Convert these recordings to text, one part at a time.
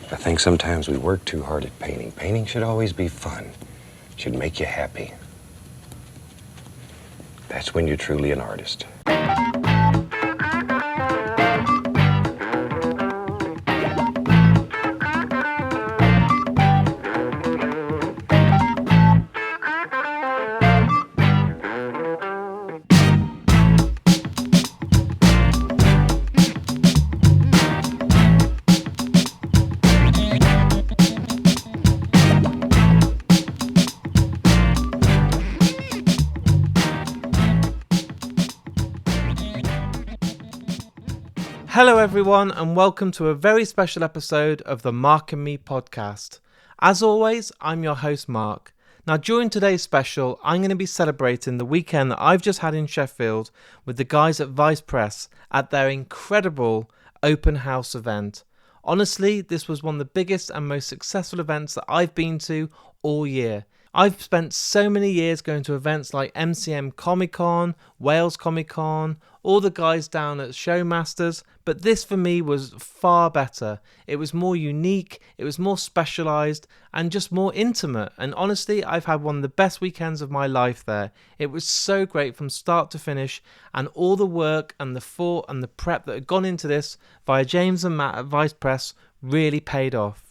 I think sometimes we work too hard at painting. Painting should always be fun. Should make you happy. That's when you're truly an artist. Hello everyone and welcome to a very special episode of the Mark and Me podcast. As always, I'm your host Mark. Now during today's special, I'm going to be celebrating the weekend that I've just had in Sheffield with the guys at Vice Press at their incredible open house event. Honestly, this was one of the biggest and most successful events that I've been to all year. I've spent so many years going to events like MCM Comic Con, Wales Comic Con, all the guys down at Showmasters, but this for me was far better. It was more unique, it was more specialised and just more intimate, and honestly I've had one of the best weekends of my life there. It was so great from start to finish, and all the work and the thought and the prep that had gone into this via James and Matt at Vice Press really paid off.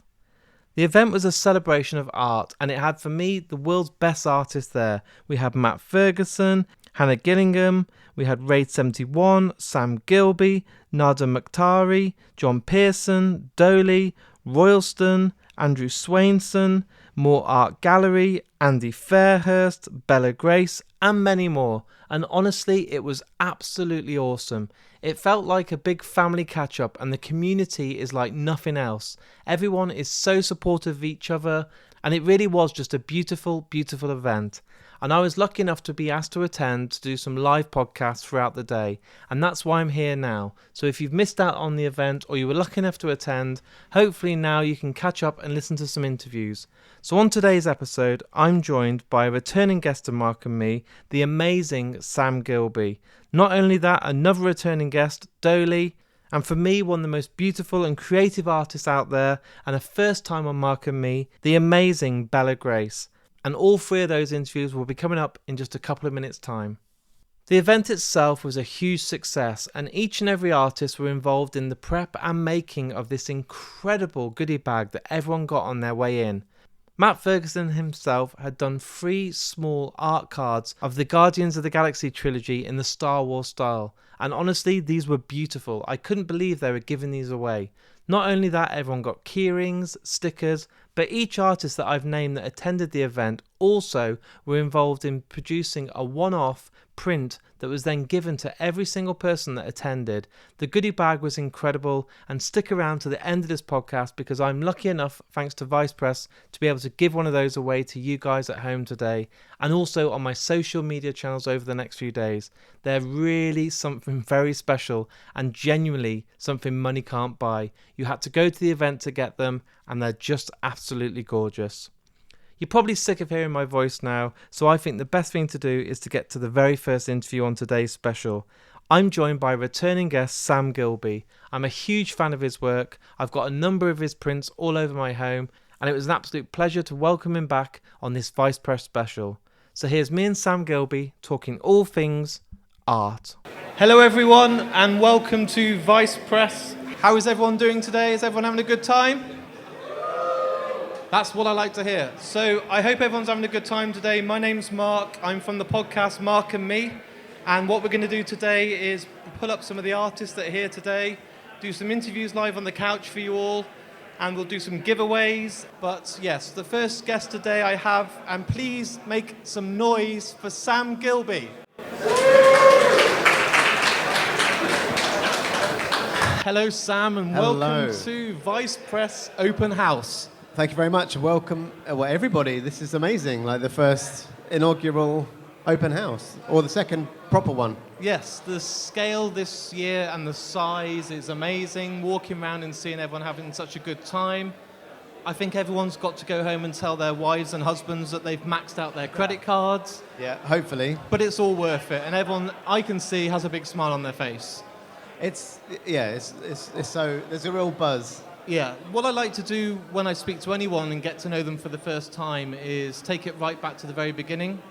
The event was a celebration of art, and it had for me the world's best artists there. We had Matt Ferguson, Hannah Gillingham, we had Raid71, Sam Gilbey, Nada Mukhtari, John Pearson, Doaly, Royalston, Andrew Swainson, More Art Gallery, Andy Fairhurst, Bella Grace, and many more. And honestly, it was absolutely awesome. It felt like a big family catch-up, and the community is like nothing else. Everyone is so supportive of each other, and it really was just a beautiful, beautiful event. And I was lucky enough to be asked to attend to do some live podcasts throughout the day, and that's why I'm here now. So if you've missed out on the event or you were lucky enough to attend, hopefully now you can catch up and listen to some interviews. So on today's episode, I'm joined by a returning guest of Mark and Me, the amazing Sam Gilbey. Not only that, another returning guest, Doaly, and for me, one of the most beautiful and creative artists out there, and a first time on Mark and Me, the amazing Bella Grace. And all three of those interviews will be coming up in just a couple of minutes' time. The event itself was a huge success, and each and every artist were involved in the prep and making of this incredible goodie bag that everyone got on their way in. Matt Ferguson himself had done 3 small art cards of the Guardians of the Galaxy trilogy in the Star Wars style, and honestly these were beautiful. I couldn't believe they were giving these away. Not only that, everyone got keyrings, stickers, but each artist that I've named that attended the event also were involved in producing a one-off print that was then given to every single person that attended. The goodie bag was incredible, and stick around to the end of this podcast because I'm lucky enough, thanks to Vice Press, to be able to give one of those away to you guys at home today, and also on my social media channels over the next few days. They're really something very special and genuinely something money can't buy. You had to go to the event to get them, and they're just absolutely gorgeous. You're probably sick of hearing my voice now, so I think the best thing to do is to get to the very first interview on today's special. I'm joined by returning guest Sam Gilbey. I'm a huge fan of his work. I've got a number of his prints all over my home, and it was an absolute pleasure to welcome him back on this Vice Press special. So here's me and Sam Gilbey talking all things art. Hello everyone, and welcome to Vice Press. How is everyone doing today? Is everyone having a good time? That's what I like to hear. So I hope everyone's having a good time today. My name's Mark. I'm from the podcast Mark and Me. And what we're going to do today is pull up some of the artists that are here today, do some interviews live on the couch for you all, and we'll do some giveaways. But yes, the first guest today I have, and please make some noise for Sam Gilbey. Hello, Sam, and welcome to Vice Press Open House. Thank you very much. Welcome, everybody. This is amazing. Like the first inaugural open house, or the second proper one. Yes, the scale this year and the size is amazing. Walking around and seeing everyone having such a good time. I think everyone's got to go home and tell their wives and husbands that they've maxed out their credit cards. Yeah, hopefully. But it's all worth it, and everyone I can see has a big smile on their face. It's so there's a real buzz Yeah, what I like to do when I speak to anyone and get to know them for the first time is take it right back to the very beginning.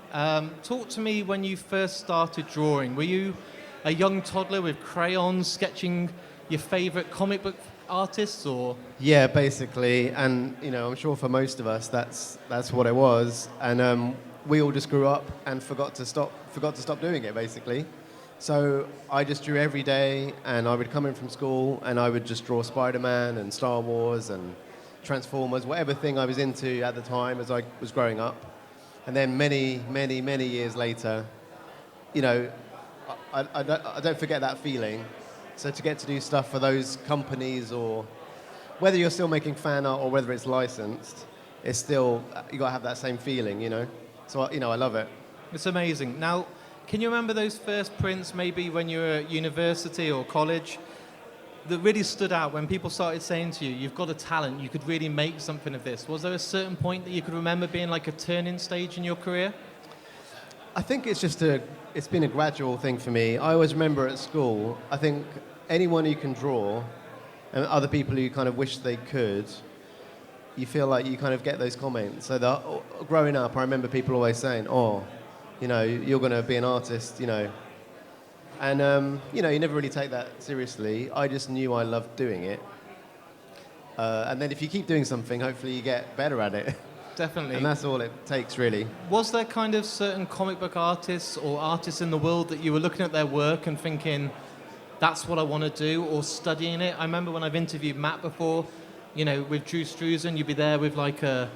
Talk to me when you first started drawing. Were you a young toddler with crayons sketching your favourite comic book artists, or? Yeah, basically, and I'm sure for most of us that's what it was, and we all just grew up and forgot to stop doing it, basically. So I just drew every day, and I would come in from school, and I would just draw Spider-Man and Star Wars and Transformers, whatever thing I was into at the time as I was growing up. And then many, many, many years later, I don't forget that feeling. So to get to do stuff for those companies, or whether you're still making fan art or whether it's licensed, it's still, you got to have that same feeling. So, I love it. It's amazing. Now, can you remember those first prints, maybe when you were at university or college, that really stood out when people started saying to you, you've got a talent, you could really make something of this? Was there a certain point that you could remember being like a turning stage in your career? I think it's been a gradual thing for me. I always remember at school, I think anyone who can draw and other people who kind of wish they could, you feel like you kind of get those comments. So growing up, I remember people always saying, you're going to be an artist, And, you never really take that seriously. I just knew I loved doing it. And then if you keep doing something, hopefully you get better at it. Definitely. And that's all it takes, really. Was there kind of certain comic book artists or artists in the world that you were looking at their work and thinking, that's what I want to do, or studying it? I remember when I've interviewed Matt before, with Drew Struzan, you'd be there with like a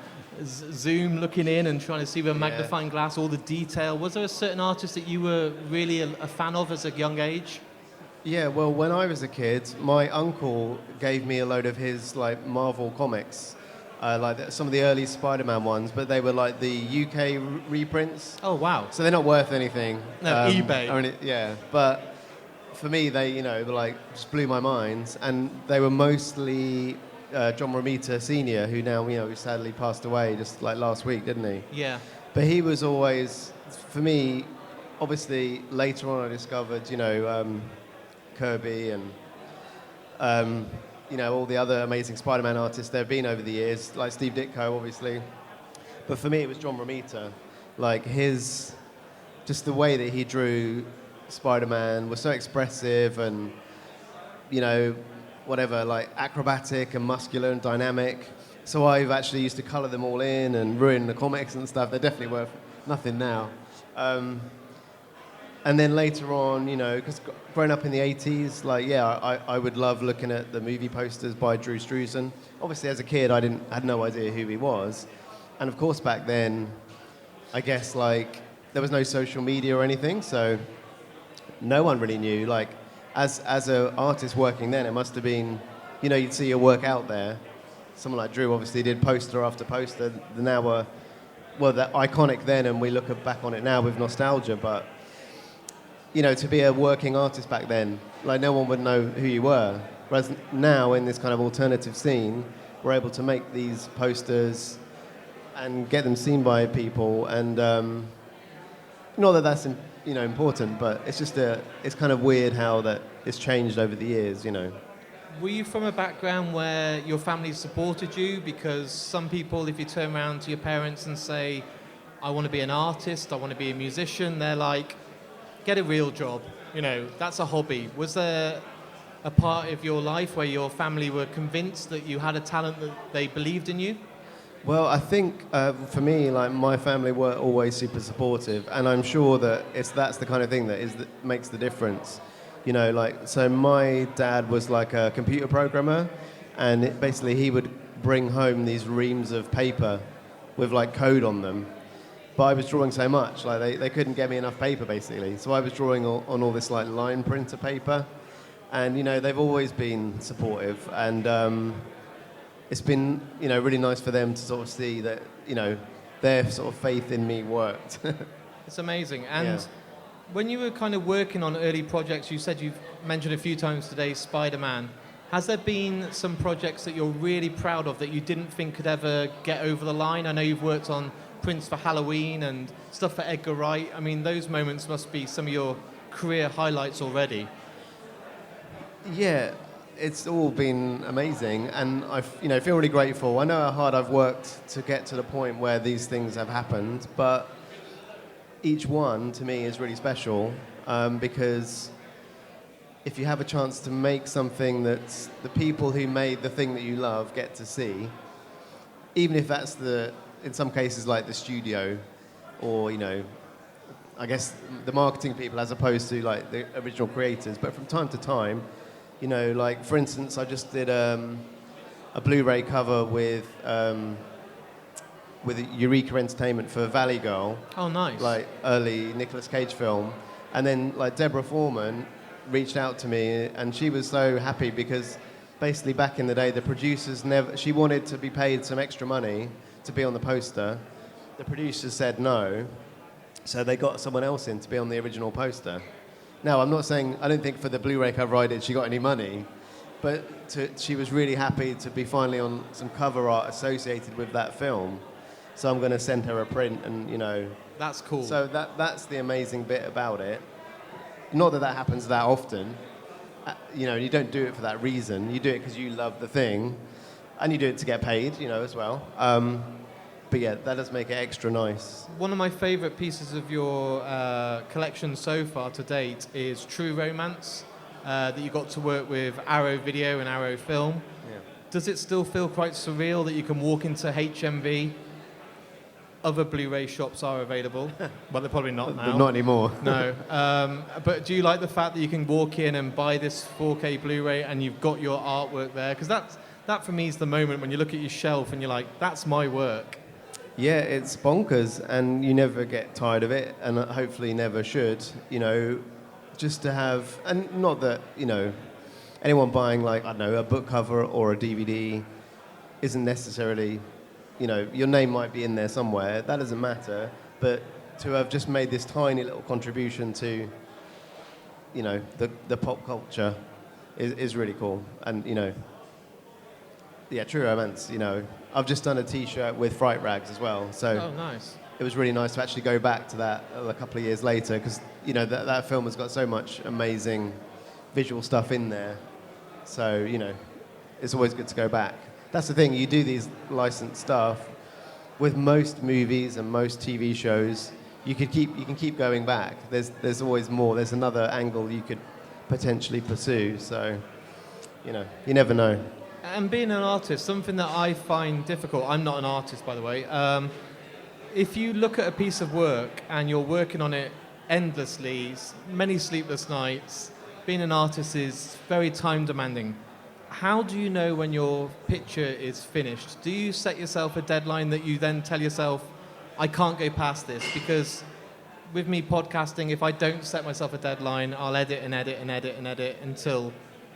zoom looking in and trying to see with a magnifying glass all the detail. Was there a certain artist that you were really a fan of as a young age? Yeah, well, when I was a kid, my uncle gave me a load of his like Marvel comics, like some of the early Spider-Man ones, but they were like the UK reprints. Oh wow! So they're not worth anything. No, eBay. Yeah, but for me, they were like just blew my mind, and they were mostly John Romita Sr., who now who sadly passed away just like last week, didn't he? Yeah. But he was always, for me, obviously later on I discovered Kirby and all the other amazing Spider-Man artists there have been over the years, like Steve Ditko, obviously. But for me, it was John Romita. Like just the way that he drew Spider-Man was so expressive and, whatever, like acrobatic and muscular and dynamic. So I've actually used to colour them all in and ruin the comics and stuff. They're definitely worth nothing now. And then later on, because growing up in the 80s, I would love looking at the movie posters by Drew Struzan. Obviously, as a kid, I had no idea who he was. And of course, back then, I guess, there was no social media or anything, so no one really knew. As an artist working then, it must have been, you'd see your work out there. Someone like Drew obviously did poster after poster. Now they're iconic then, and we look back on it now with nostalgia, but to be a working artist back then, no one would know who you were. Whereas now, in this kind of alternative scene, we're able to make these posters and get them seen by people. And not that that's important, but it's just it's kind of weird how that it's changed over the years. Were you from a background where your family supported you? Because some people, if you turn around to your parents and say, I want to be an artist, I want to be a musician, they're like, get a real job, that's a hobby. Was there a part of your life where your family were convinced that you had a talent, that they believed in you? Well, I think for me, my family were always super supportive, and I'm sure that that's the kind of thing that makes the difference. So my dad was like a computer programmer, and basically he would bring home these reams of paper with code on them. But I was drawing so much, they couldn't get me enough paper, basically. So I was drawing on all this line printer paper, and they've always been supportive, and it's been really nice for them to sort of see that their sort of faith in me worked. It's amazing. And when you were kind of working on early projects, you said you've mentioned a few times today Spider-Man. Has there been some projects that you're really proud of that you didn't think could ever get over the line? I know you've worked on prints for Halloween and stuff for Edgar Wright. I mean, those moments must be some of your career highlights already. Yeah, it's all been amazing, and I feel really grateful. I know how hard I've worked to get to the point where these things have happened, but each one to me is really special because if you have a chance to make something that the people who made the thing that you love get to see, even if that's in some cases like the studio or, I guess the marketing people as opposed to like the original creators, but from time to time, like for instance, I just did a Blu-ray cover with Eureka Entertainment for Valley Girl. Oh, nice. Like early Nicolas Cage film. And then like Deborah Foreman reached out to me and she was so happy because basically back in the day the producers she wanted to be paid some extra money to be on the poster. The producers said no, so they got someone else in to be on the original poster. Now I'm not saying, I don't think for the Blu-ray cover I did she got any money, but she was really happy to be finally on some cover art associated with that film. So I'm going to send her a print and, That's cool. So that's the amazing bit about it. Not that happens that often. You don't do it for that reason. You do it because you love the thing. And you do it to get paid, as well. But yeah, that does make it extra nice. One of my favourite pieces of your collection so far to date is True Romance, that you got to work with Arrow Video and Arrow Film. Yeah. Does it still feel quite surreal that you can walk into HMV? Other Blu-ray shops are available, but they're probably not now. Not anymore. No. But do you like the fact that you can walk in and buy this 4K Blu-ray and you've got your artwork there? Because that for me is the moment when you look at your shelf and you're like, that's my work. Yeah, it's bonkers, and you never get tired of it, and hopefully never should. Just to have, and not that anyone buying like a book cover or a DVD isn't necessarily. Your name might be in there somewhere. That doesn't matter. But to have just made this tiny little contribution to, the pop culture is really cool. And, True Romance, I've just done a T-shirt with Fright Rags as well. So oh, nice. It was really nice to actually go back to that a couple of years later because, that film has got so much amazing visual stuff in there. So, it's always good to go back. That's the thing, you do these licensed stuff. With most movies and most TV shows, you can keep going back. There's always more. There's another angle you could potentially pursue. So, you never know. And being an artist, something that I find difficult, I'm not an artist, by the way. If you look at a piece of work and you're working on it endlessly, many sleepless nights, being an artist is very time demanding. How do you know when your picture is finished? Do you set yourself a deadline that you then tell yourself, I can't go past this? Because with me podcasting, if I don't set myself a deadline, I'll edit and edit and edit and edit until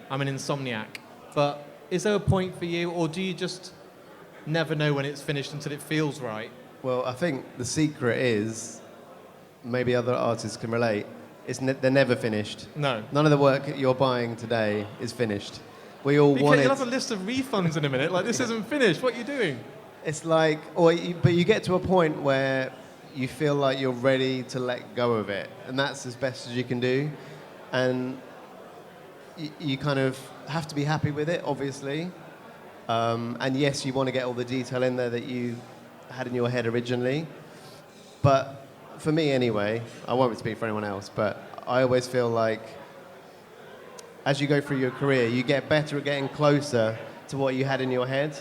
I'm an insomniac. But is there a point for you, or do you just never know when it's finished until it feels right? Well, I think the secret is, maybe other artists can relate, they're never finished. No. None of the work you're buying today is finished. We all want it. You'll have a list of refunds in a minute. Like, this isn't finished. What are you doing? It's like, but you get to a point where you feel like you're ready to let go of it, and that's as best as you can do. And you kind of have to be happy with it, obviously. And yes, you want to get all the detail in there that you had in your head originally. But for me, anyway, I won't speak for anyone else, but I always feel like, as you go through your career, you get better at getting closer to what you had in your head,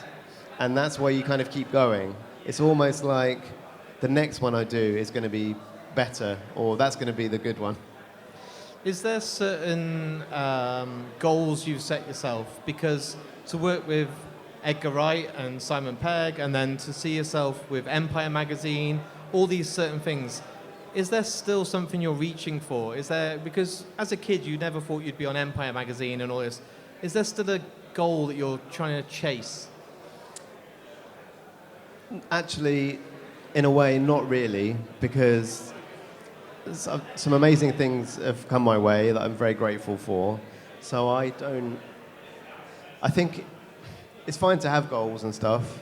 and that's why you kind of keep going. It's almost like the next one I do is going to be better, or that's going to be the good one. Is there certain goals you've set yourself? Because to work with Edgar Wright and Simon Pegg, and then to see yourself with Empire magazine, all these certain things, is there still something you're reaching for? Because as a kid you never thought you'd be on Empire magazine and all this. Is there still a goal that you're trying to chase? Actually, in a way, not really, because some amazing things have come my way that I'm very grateful for. So I think it's fine to have goals and stuff,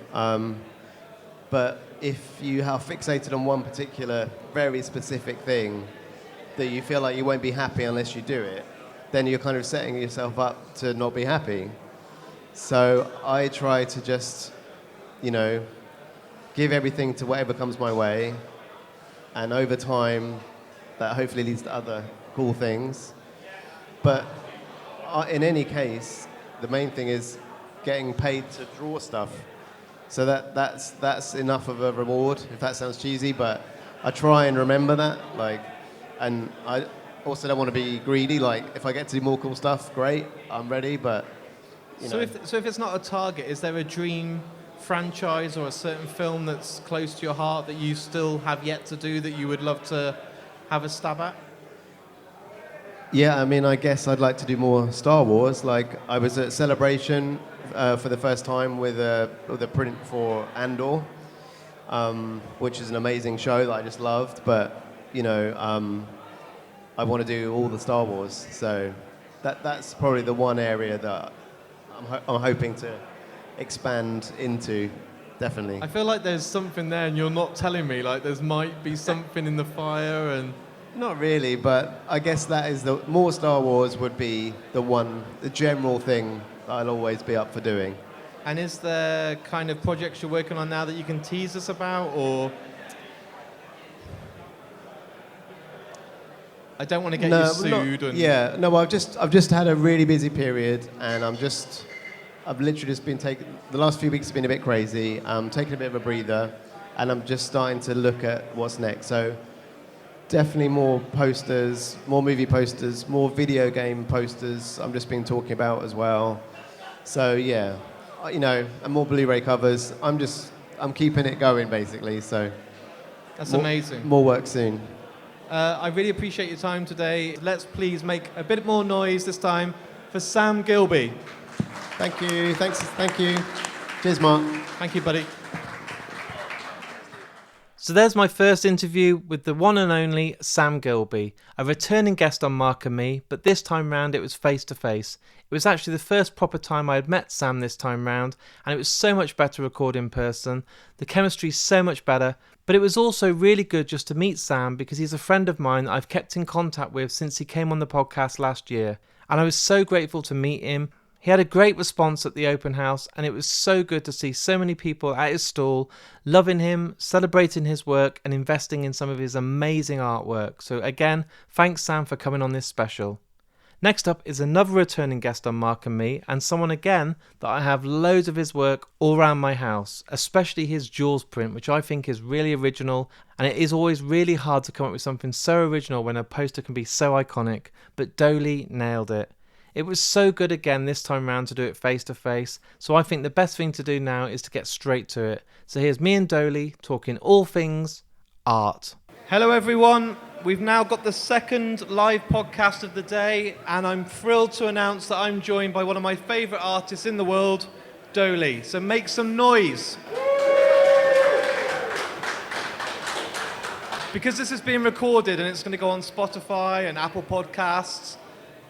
but if you are fixated on one particular, very specific thing that you feel like you won't be happy unless you do it, then you're kind of setting yourself up to not be happy. So I try to just, give everything to whatever comes my way, and over time, that hopefully leads to other cool things. But in any case, the main thing is getting paid to draw stuff. So that's enough of a reward, if that sounds cheesy, but I try and remember that. And I also don't want to be greedy. Like, if I get to do more cool stuff, great, I'm ready, but, So if it's not a target, is there a dream franchise or a certain film that's close to your heart that you still have yet to do that you would love to have a stab at? Yeah, I mean, I guess I'd like to do more Star Wars. Like, I was at Celebration for the first time with a print for Andor, which is an amazing show that I just loved. But, I want to do all the Star Wars. So that's probably the one area that I'm hoping to expand into, definitely. I feel like there's something there and you're not telling me, like there might be something in the fire and... Not really, but I guess that is more Star Wars would be the general thing that I'll always be up for doing. And is there kind of projects you're working on now that you can tease us about, or... I don't want to get you sued. I've just had a really busy period, and I've literally just been the last few weeks have been a bit crazy. I'm taking a bit of a breather, and I'm just starting to look at what's next. So definitely more posters, more movie posters, more video game posters I'm just been talking about as well. So yeah, and more Blu-ray covers. I'm keeping it going basically, so. That's amazing. More work soon. I really appreciate your time today. Let's please make a bit more noise this time for Sam Gilbey. Thank you. Thank you. Cheers, Mark. Thank you, buddy. So there's my first interview with the one and only Sam Gilbey, a returning guest on Mark and Me, but this time round it was face to face. It was actually the first proper time I had met Sam this time round, and it was so much better to record in person. The chemistry's so much better, but it was also really good just to meet Sam because he's a friend of mine I've kept in contact with since he came on the podcast last year, and I was so grateful to meet him. He had a great response at the open house, and it was so good to see so many people at his stall loving him, celebrating his work and investing in some of his amazing artwork. So again, thanks Sam for coming on this special. Next up is another returning guest on Mark and Me, and someone again that I have loads of his work all around my house, especially his Jaws print, which I think is really original, and it is always really hard to come up with something so original when a poster can be so iconic, but Doaly nailed it. It was so good again this time round to do it face to face, so I think the best thing to do now is to get straight to it. So here's me and Doaly talking all things art. Hello everyone, we've now got the second live podcast of the day, and I'm thrilled to announce that I'm joined by one of my favourite artists in the world, Doaly. So make some noise. Because this is being recorded and it's going to go on Spotify and Apple Podcasts,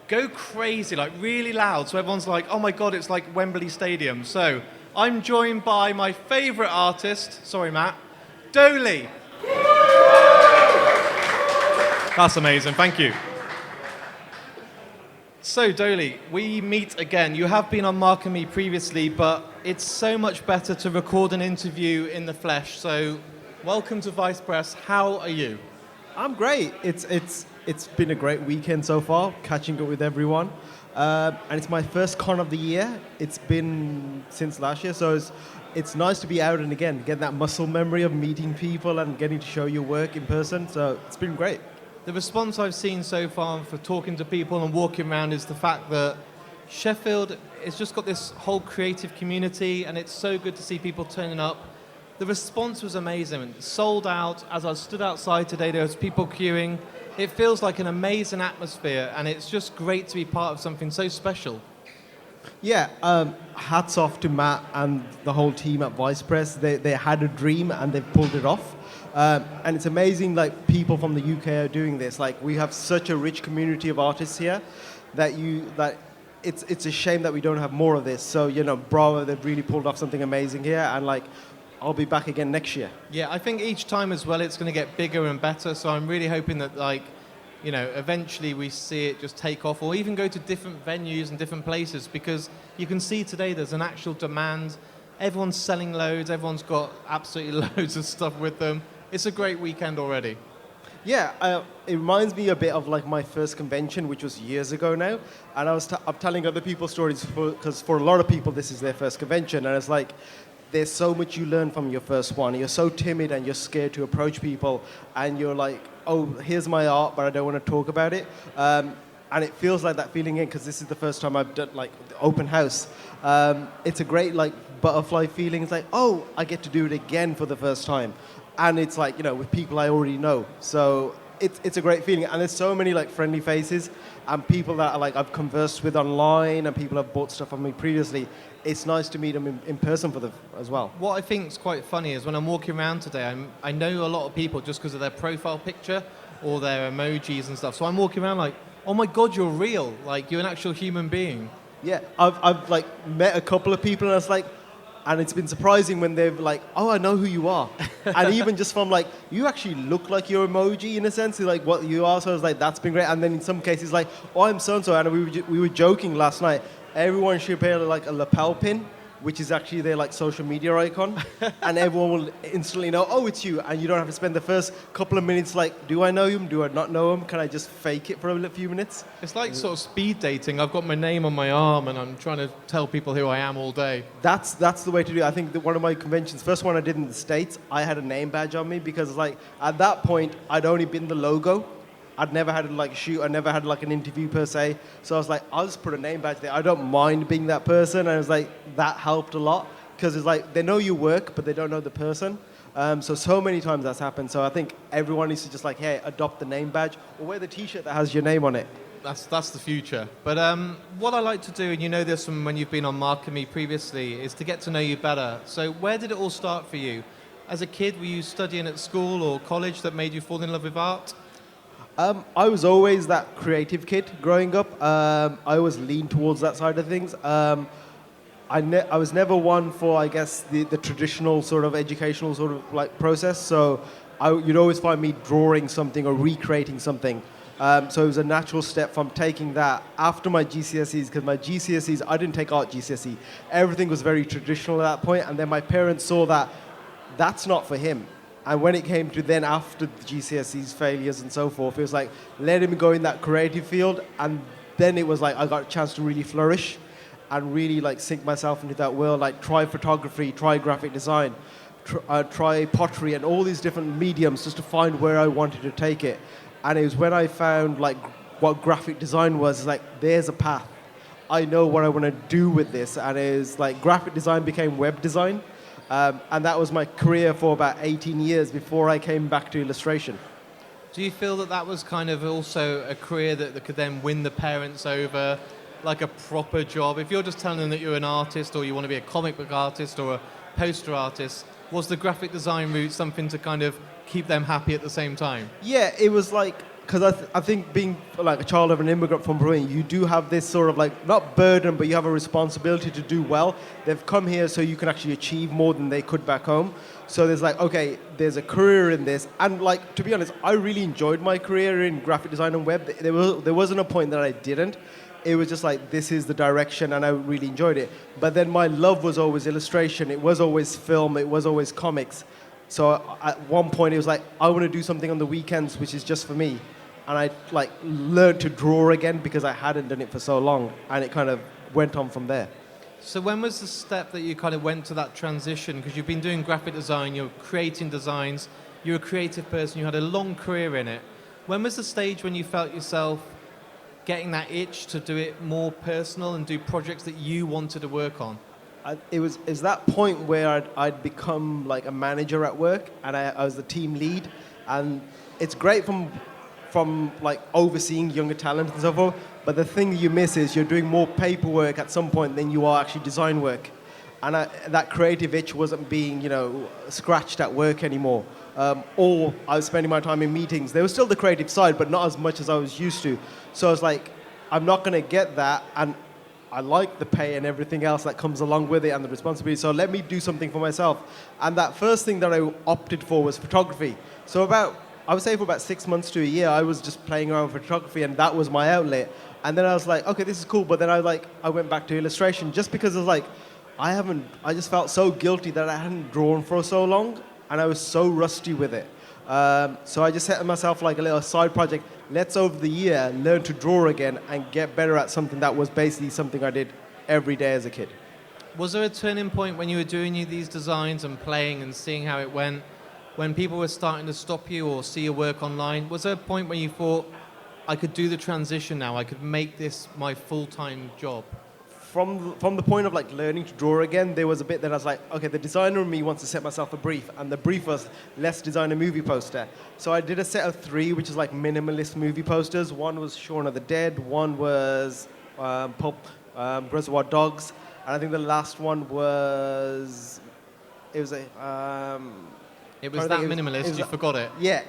go crazy, like really loud, so everyone's like, oh my god, it's like Wembley Stadium. So, I'm joined by my favourite artist, sorry Matt, Doaly. That's amazing, thank you. So Doaly, we meet again. You have been on Mark and Me previously, but it's so much better to record an interview in the flesh. So, welcome to Vice Press, how are you? I'm great. It's been a great weekend so far, catching up with everyone. And it's my first con of the year. It's been since last year, so it's nice to be out and again, get that muscle memory of meeting people and getting to show your work in person. So it's been great. The response I've seen so far for talking to people and walking around is the fact that Sheffield has just got this whole creative community, and it's so good to see people turning up. The response was amazing. Sold out. As I stood outside today, there was people queuing. It feels like an amazing atmosphere, and it's just great to be part of something so special. Yeah, hats off to Matt and the whole team at Vice Press. They had a dream and they've pulled it off. And it's amazing, like, people from the UK are doing this. Like, we have such a rich community of artists here that it's a shame that we don't have more of this. So, bravo, they've really pulled off something amazing here, and like, I'll be back again next year. Yeah, I think each time as well it's going to get bigger and better, so I'm really hoping that, like, you know, eventually we see it just take off, or even go to different venues and different places, because you can see today there's an actual demand. Everyone's selling loads, everyone's got absolutely loads of stuff with them. It's a great weekend already. Yeah, it reminds me a bit of like my first convention, which was years ago now. And I'm telling other people stories because for a lot of people, this is their first convention. And it's like, there's so much you learn from your first one. You're so timid and you're scared to approach people. And you're like, oh, here's my art, but I don't want to talk about it. And it feels like that feeling again, because this is the first time I've done like the open house. It's a great like butterfly feeling. It's like, oh, I get to do it again for the first time. And it's like, you know, with people I already know. So it's a great feeling. And there's so many like friendly faces and people that are, like I've conversed with online and people have bought stuff from me previously. It's nice to meet them in person as well. What I think is quite funny is when I'm walking around today, I know a lot of people just because of their profile picture or their emojis and stuff. So I'm walking around like, oh my God, you're real. Like, you're an actual human being. Yeah, I've like met a couple of people and it's like, and it's been surprising when they've like, oh, I know who you are. And even just from like, you actually look like your emoji in a sense, like what you are. So I was like, that's been great. And then in some cases like, oh, I'm so-and-so. And we were joking last night. Everyone should wear like a lapel pin, which is actually their like social media icon. And everyone will instantly know, oh, it's you. And you don't have to spend the first couple of minutes like, do I know him? Do I not know him? Can I just fake it for a few minutes? It's like sort of speed dating. I've got my name on my arm and I'm trying to tell people who I am all day. That's the way to do it. I think that one of my conventions, first one I did in the States, I had a name badge on me because like at that point, I'd only been the logo. I'd never had like a shoot. I never had like an interview per se. So I was like, I'll just put a name badge there. I don't mind being that person. And I was like, that helped a lot because it's like they know your work, but they don't know the person. So many times that's happened. So I think everyone needs to just like, hey, adopt the name badge or wear the T-shirt that has your name on it. That's the future. But what I like to do, and you know this from when you've been on Mark and Me previously, is to get to know you better. So where did it all start for you? As a kid, were you studying at school or college that made you fall in love with art? I was always that creative kid growing up. I always leaned towards that side of things. I was never one for, I guess, the traditional sort of educational sort of like process. So you'd always find me drawing something or recreating something. So it was a natural step from taking that after my GCSEs, because my GCSEs, I didn't take art GCSE. Everything was very traditional at that point. And then my parents saw that that's not for him. And when it came to then after the GCSEs failures and so forth, it was like, let him go in that creative field. And then it was like, I got a chance to really flourish and really like sink myself into that world, like try photography, try graphic design, try pottery and all these different mediums just to find where I wanted to take it. And it was when I found like what graphic design was, it's like, there's a path. I know what I want to do with this. And it was like graphic design became web design. And that was my career for about 18 years before I came back to illustration. Do you feel that that was kind of also a career that could then win the parents over, like a proper job? If you're just telling them that you're an artist or you want to be a comic book artist or a poster artist, was the graphic design route something to kind of keep them happy at the same time? Yeah, it was like, because I think being like a child of an immigrant from Peru, you do have this sort of like, not burden, but you have a responsibility to do well. They've come here so you can actually achieve more than they could back home. So there's like, okay, there's a career in this. And like, to be honest, I really enjoyed my career in graphic design and web. There wasn't a point that I didn't. It was just like, this is the direction, and I really enjoyed it. But then my love was always illustration. It was always film. It was always comics. So at one point, it was like, I want to do something on the weekends, which is just for me. And I like learned to draw again because I hadn't done it for so long, and it kind of went on from there. So when was the step that you kind of went to that transition? Because you've been doing graphic design, you're creating designs, you're a creative person, you had a long career in it. When was the stage when you felt yourself getting that itch to do it more personal and do projects that you wanted to work on? It was that point where I'd become like a manager at work, and I was the team lead, and it's great from like overseeing younger talent and so forth, but the thing you miss is you're doing more paperwork at some point than you are actually design work. And that creative itch wasn't being, scratched at work anymore. Or I was spending my time in meetings. There was still the creative side, but not as much as I was used to. So I was like, I'm not going to get that, and I like the pay and everything else that comes along with it and the responsibility, so let me do something for myself. And that first thing that I opted for was photography. So I would say for about 6 months to a year, I was just playing around with photography, and that was my outlet. And then I was like, okay, this is cool. But then I went back to illustration just because it was like, I just felt so guilty that I hadn't drawn for so long, and I was so rusty with it. So I just set myself like a little side project. Let's over the year learn to draw again and get better at something that was basically something I did every day as a kid. Was there a turning point when you were doing these designs and playing and seeing how it went, when people were starting to stop you or see your work online? Was there a point when you thought, I could do the transition now, I could make this my full-time job? From the point of like learning to draw again, there was a bit that I was like, okay, the designer in me wants to set myself a brief, and the brief was, let's design a movie poster. So I did a set of 3, which is like minimalist movie posters. One was Shaun of the Dead, one was Reservoir Dogs, and I think the last one was, it was that minimalist, you forgot it. Yeah,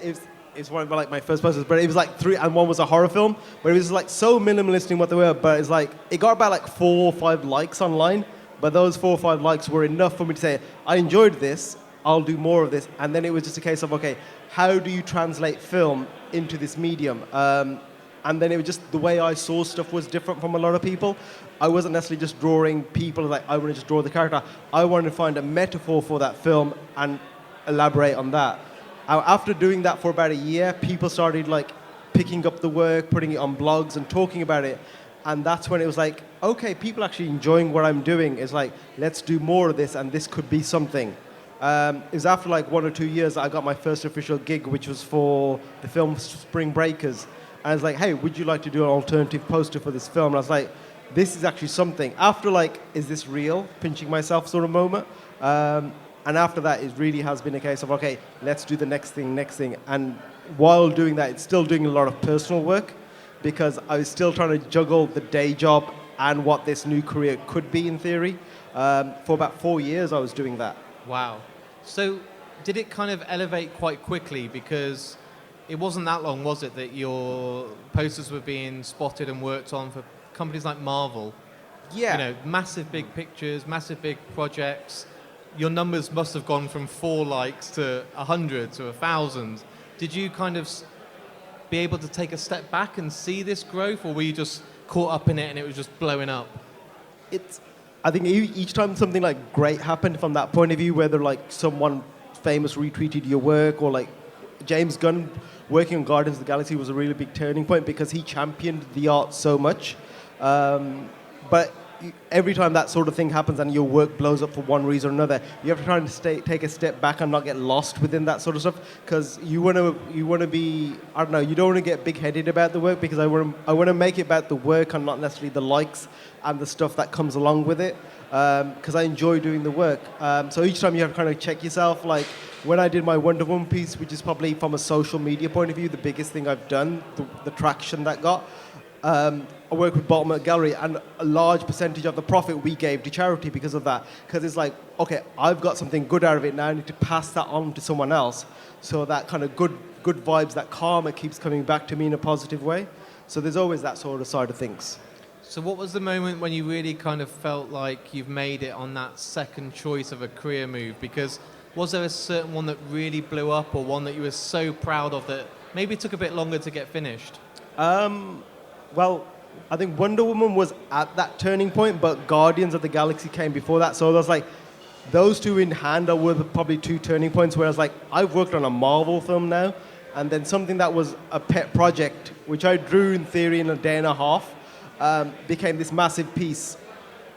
it's one of like my first posters, but it was like 3, and one was a horror film, but it was like so minimalist in what they were, but it's like, it got about like 4 or 5 likes online, but those 4 or 5 likes were enough for me to say, I enjoyed this, I'll do more of this. And then it was just a case of, okay, how do you translate film into this medium? And then it was just, the way I saw stuff was different from a lot of people. I wasn't necessarily just drawing people, like I want to just draw the character. I wanted to find a metaphor for that film and elaborate on that. After doing that for about a year, people started like picking up the work, putting it on blogs and talking about it. And that's when it was like, okay, people actually enjoying what I'm doing. It's like, let's do more of this, and this could be something. It was after like 1 or 2 years that I got my first official gig, which was for the film Spring Breakers. And I was like, hey, would you like to do an alternative poster for this film? And I was like, this is actually something. After like, is this real? Pinching myself sort of moment. And after that, it really has been a case of, okay, let's do the next thing. And while doing that, it's still doing a lot of personal work, because I was still trying to juggle the day job and what this new career could be in theory. For about 4 years, I was doing that. Wow. So did it kind of elevate quite quickly? Because it wasn't that long, was it, that your posters were being spotted and worked on for companies like Marvel? Yeah. You know, massive big pictures, massive big projects. Your numbers must have gone from 4 likes to 100 to 1,000. Did you kind of be able to take a step back and see this growth, or were you just caught up in it and it was just blowing up? I think each time something like great happened from that point of view, whether like someone famous retweeted your work, or like James Gunn working on Guardians of the Galaxy was a really big turning point, because he championed the art so much. But every time that sort of thing happens and your work blows up for one reason or another, you have to try and take a step back and not get lost within that sort of stuff, because you want to be, I don't know, you don't want to get big-headed about the work, because I want to make it about the work and not necessarily the likes and the stuff that comes along with it, because I enjoy doing the work. So each time you have to kind of check yourself. Like when I did my Wonder Woman piece, which is probably from a social media point of view the biggest thing I've done, the traction that got. I work with Baltimore Gallery, and a large percentage of the profit we gave to charity because of that. Because it's like, okay, I've got something good out of it now, I need to pass that on to someone else. So that kind of good vibes, that karma keeps coming back to me in a positive way. So there's always that sort of side of things. So what was the moment when you really kind of felt like you've made it on that second choice of a career move? Because was there a certain one that really blew up, or one that you were so proud of that maybe took a bit longer to get finished? Well, I think Wonder Woman was at that turning point, but Guardians of the Galaxy came before that. So there's like, those two in hand were probably 2 turning points, whereas like, I've worked on a Marvel film now, and then something that was a pet project, which I drew in theory in a day and a half, became this massive piece.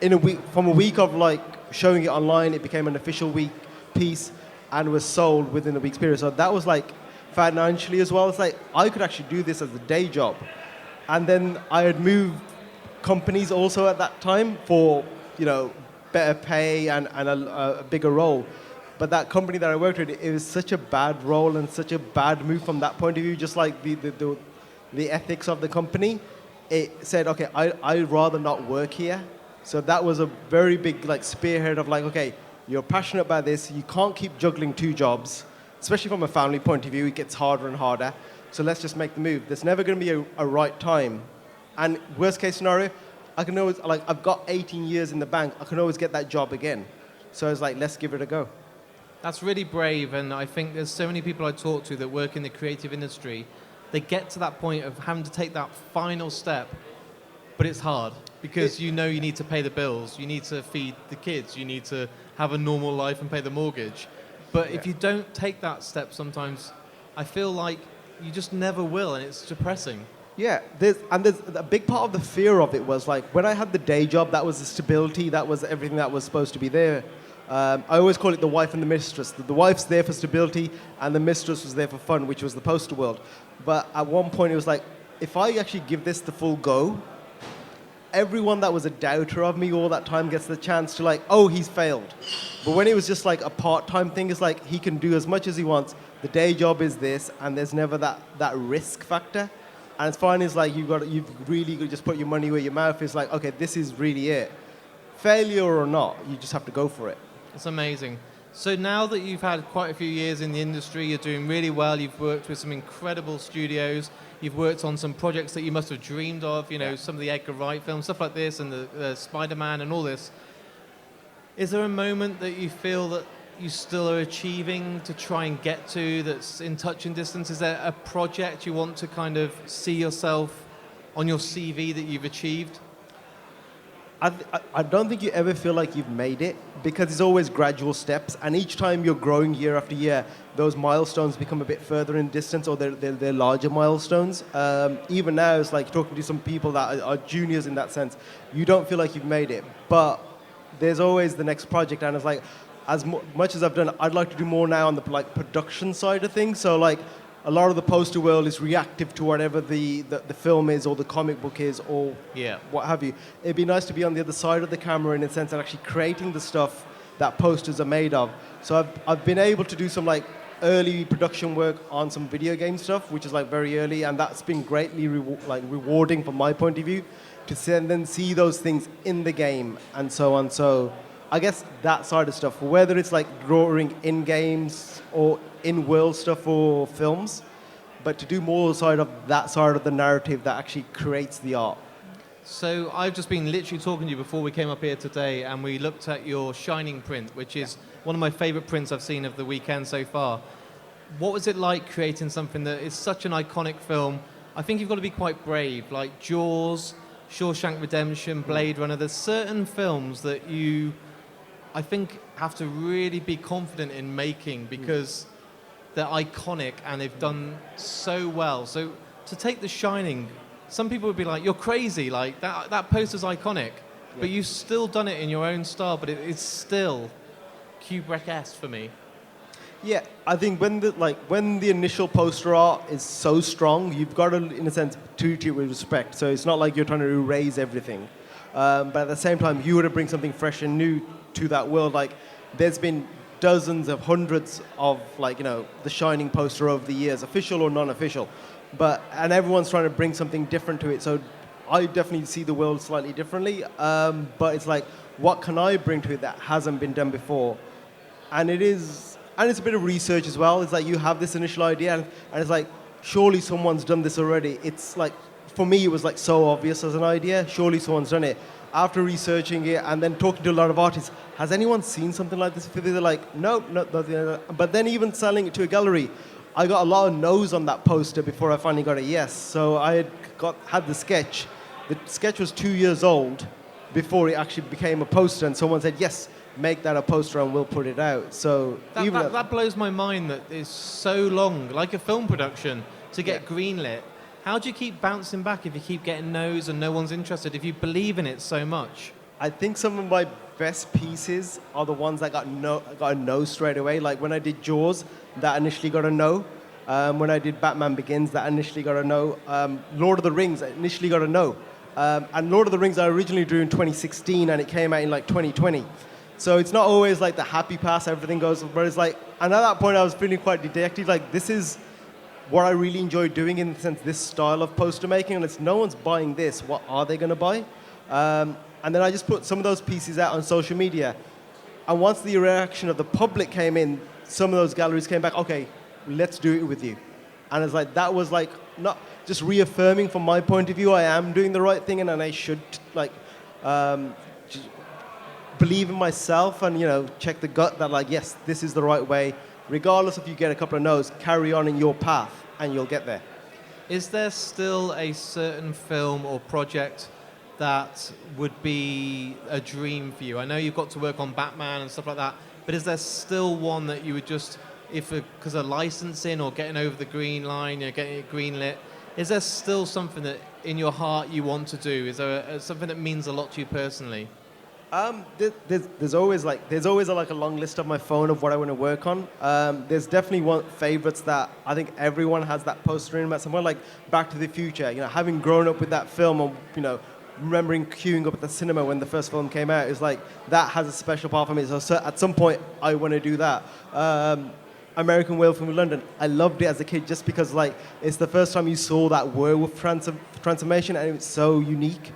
In a week, from a week of like showing it online, it became an official week piece and was sold within a week's period. So that was like, financially as well, it's like, I could actually do this as a day job. And then I had moved companies also at that time for, you know, better pay and a bigger role. But that company that I worked with, it was such a bad role and such a bad move from that point of view, just like the ethics of the company. It said, okay, I'd rather not work here. So that was a very big like spearhead of like, okay, you're passionate about this, you can't keep juggling 2 jobs, especially from a family point of view, it gets harder and harder. So let's just make the move. There's never going to be a right time. And worst case scenario, I can always, like, I've got 18 years in the bank. I can always get that job again. So it's like, let's give it a go. That's really brave, and I think there's so many people I talk to that work in the creative industry. They get to that point of having to take that final step, but it's hard because you know you need to pay the bills, you need to feed the kids, you need to have a normal life and pay the mortgage. But if you don't take that step sometimes, I feel like you just never will, and it's depressing. Yeah, there's a big part of the fear of it was like when I had the day job, that was the stability, that was everything that was supposed to be there. I always call it the wife and the mistress. The wife's there for stability, and the mistress was there for fun, which was the poster world. But at one point, it was like, if I actually give this the full go, everyone that was a doubter of me all that time gets the chance to like, oh, he's failed. But when it was just like a part-time thing, it's like he can do as much as he wants. The day job is this, and there's never that risk factor. And it's fine. It's like you've really got to just put your money where your mouth is. Like, okay, this is really it. Failure or not, you just have to go for it. It's amazing. So now that you've had quite a few years in the industry, you're doing really well, you've worked with some incredible studios, you've worked on some projects that you must have dreamed of, some of the Edgar Wright films, stuff like this, and the Spider-Man and all this. Is there a moment that you feel that you still are achieving to try and get to that's in touch and distance? Is there a project you want to kind of see yourself on your CV that you've achieved? I don't think you ever feel like you've made it because it's always gradual steps, and each time you're growing year after year, those milestones become a bit further in distance, or they're larger milestones. Even now, it's like talking to some people that are juniors in that sense. You don't feel like you've made it, but there's always the next project, and it's like, as much as I've done, I'd like to do more now on the production side of things. So like, a lot of the poster world is reactive to whatever the film is or the comic book is or what have you. It'd be nice to be on the other side of the camera in a sense and actually creating the stuff that posters are made of. So I've been able to do some like early production work on some video game stuff, which is like very early, and that's been greatly rewarding from my point of view to then see those things in the game and so on. So I guess that side of stuff, whether it's like drawing in games or in-world stuff or films, but to do more side of that side of the narrative that actually creates the art. So I've just been literally talking to you before we came up here today, and we looked at your Shining print, which is one of my favourite prints I've seen of the weekend so far. What was it like creating something that is such an iconic film? I think you've got to be quite brave, like Jaws, Shawshank Redemption, Blade Runner. There's certain films that you, I think, have to really be confident in making because they're iconic and they've done so well. So to take The Shining, some people would be like, you're crazy, like that poster's iconic, but you've still done it in your own style, but it's still Kubrick-esque for me. Yeah, I think when the initial poster art is so strong, you've got to, in a sense, treat it with respect. So it's not like you're trying to erase everything. But at the same time, you want to bring something fresh and new to that world. Like, there's been dozens of hundreds of the Shining poster over the years, official or non-official, and everyone's trying to bring something different to it. So I definitely see the world slightly differently, but it's like, what can I bring to it that hasn't been done before? And it's a bit of research as well. It's like you have this initial idea, and it's like, surely someone's done this already. It's like, for me, it was like so obvious as an idea. Surely someone's done it. After researching it and then talking to a lot of artists, has anyone seen something like this? They're like, nope, nothing. But then even selling it to a gallery, I got a lot of no's on that poster before I finally got a yes. So I had the sketch. The sketch was 2 years old before it actually became a poster, and someone said, yes, make that a poster and we'll put it out. So that blows my mind that it's so long, like a film production, to get greenlit. How do you keep bouncing back if you keep getting no's and no one's interested, if you believe in it so much? I think some of my best pieces are the ones that got a no straight away. Like when I did Jaws, that initially got a no. When I did Batman Begins, that initially got a no. Lord of the Rings, I initially got a no. And Lord of the Rings I originally drew in 2016 and it came out in 2020. So it's not always like the happy pass, everything goes, but it's like, and at that point I was feeling quite dejected, like this is what I really enjoy doing, in the sense this style of poster making, and it's no one's buying this, what are they going to buy? And then I just put some of those pieces out on social media, and once the reaction of the public came in, some of those galleries came back, okay, let's do it with you. And it's like, that was like, not just reaffirming from my point of view, I am doing the right thing and I should believe in myself and, check the gut that, like, yes, this is the right way. Regardless if you get a couple of no's, carry on in your path and you'll get there. Is there still a certain film or project that would be a dream for you? I know you've got to work on Batman and stuff like that, but is there still one that you would just, because of licensing or getting over the green line, getting it greenlit, is there still something that in your heart you want to do? Is there something that means a lot to you personally? There's always a long list on my phone of what I want to work on. There's definitely favorites that I think everyone has that poster in them at some point, like Back to the Future. Having grown up with that film, or remembering queuing up at the cinema when the first film came out, is like that has a special part for me. So at some point, I want to do that. American Werewolf in London, I loved it as a kid just because like it's the first time you saw that werewolf transformation, and it was so unique.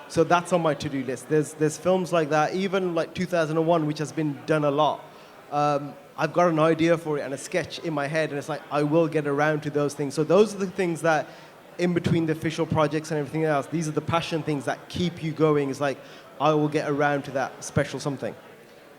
So that's on my to-do list. There's films like that, even like 2001, which has been done a lot. I've got an idea for it and a sketch in my head, and it's like I will get around to those things. So those are the things that, in between the official projects and everything else, these are the passion things that keep you going. It's like I will get around to that special something.